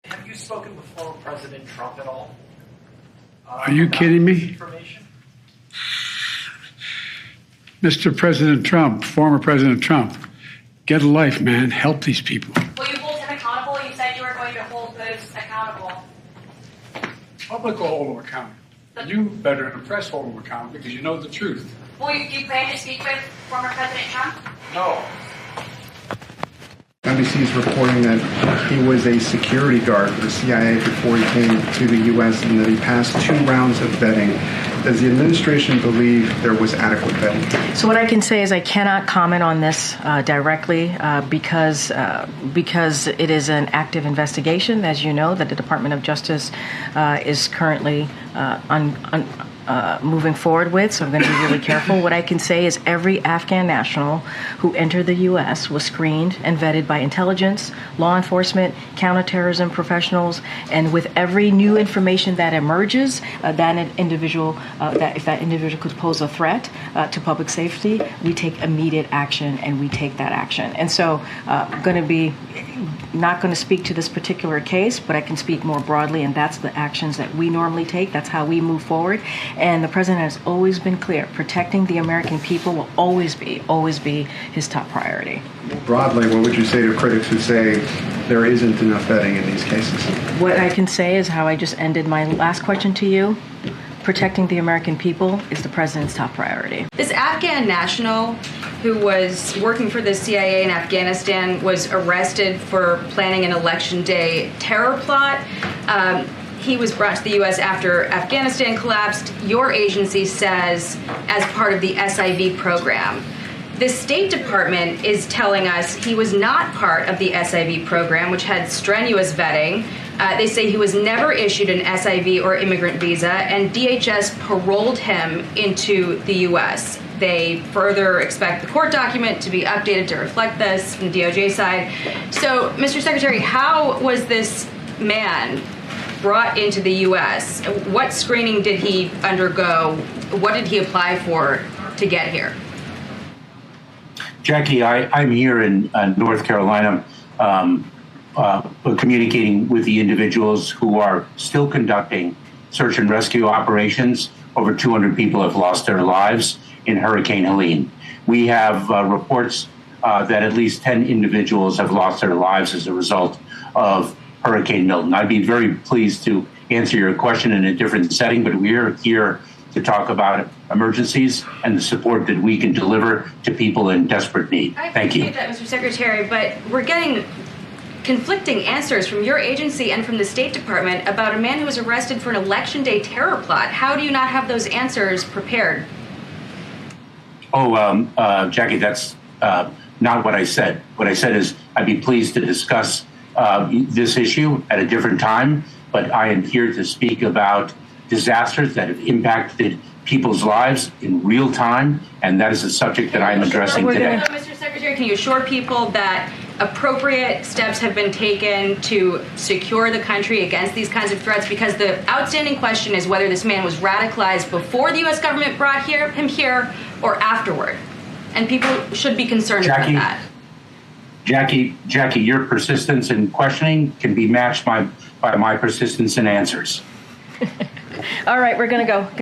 Have you spoken with former President Trump at all? Are you kidding me? Mr. President Trump, former President Trump, get a life, man. Help these people. Will you hold him accountable? You said you were going to hold those accountable. Public will hold them accountable. You better than the press hold them accountable because you know the truth. Will you plan to speak with former President Trump? No. NBC is reporting that he was a security guard for the CIA before he came to the U.S. and that he passed 2 rounds of vetting. Does the administration believe there was adequate vetting? So what I can say is I cannot comment on this directly because it is an active investigation, as you know, that the Department of Justice is currently moving forward with, so I'm going to be really careful. What I can say is every Afghan national who entered the U.S. was screened and vetted by intelligence, law enforcement, counterterrorism professionals, and with every new information that emerges, if that individual could pose a threat to public safety, we take immediate action, and we take that action. And so I'm going to be not going to speak to this particular case, but I can speak more broadly, and that's the actions that we normally take. That's how we move forward. And the president has always been clear, protecting the American people will always be his top priority. Broadly, what would you say to critics who say there isn't enough vetting in these cases? What I can say is how I just ended my last question to you. Protecting the American people is the president's top priority. This Afghan national who was working for the CIA in Afghanistan was arrested for planning an election day terror plot. He was brought to the U.S. after Afghanistan collapsed, your agency says, as part of the SIV program. The State Department is telling us he was not part of the SIV program, which had strenuous vetting. They say he was never issued an SIV or immigrant visa, and DHS paroled him into the U.S. They further expect the court document to be updated to reflect this from the DOJ side. So, Mr. Secretary, how was this man brought into the U.S.? What screening did he undergo? What did he apply for to get here? Jackie, I'm here in North Carolina communicating with the individuals who are still conducting search and rescue operations. Over 200 people have lost their lives in Hurricane Helene. We have reports that at least 10 individuals have lost their lives as a result of Hurricane Milton. I'd be very pleased to answer your question in a different setting, but we're here to talk about emergencies and the support that we can deliver to people in desperate need. Thank you. I appreciate that, Mr. Secretary, but we're getting conflicting answers from your agency and from the State Department about a man who was arrested for an election day terror plot. How do you not have those answers prepared? Jackie, that's not what I said. What I said is I'd be pleased to discuss this issue at a different time, but I am here to speak about disasters that have impacted people's lives in real time, and that is a subject that I'm addressing today. Mr. Secretary, can you assure people that appropriate steps have been taken to secure the country against these kinds of threats? Because the outstanding question is whether this man was radicalized before the U.S. government brought him here or afterward. And people should be concerned about that. Jackie, your persistence in questioning can be matched by my persistence in answers. All right, we're going to go.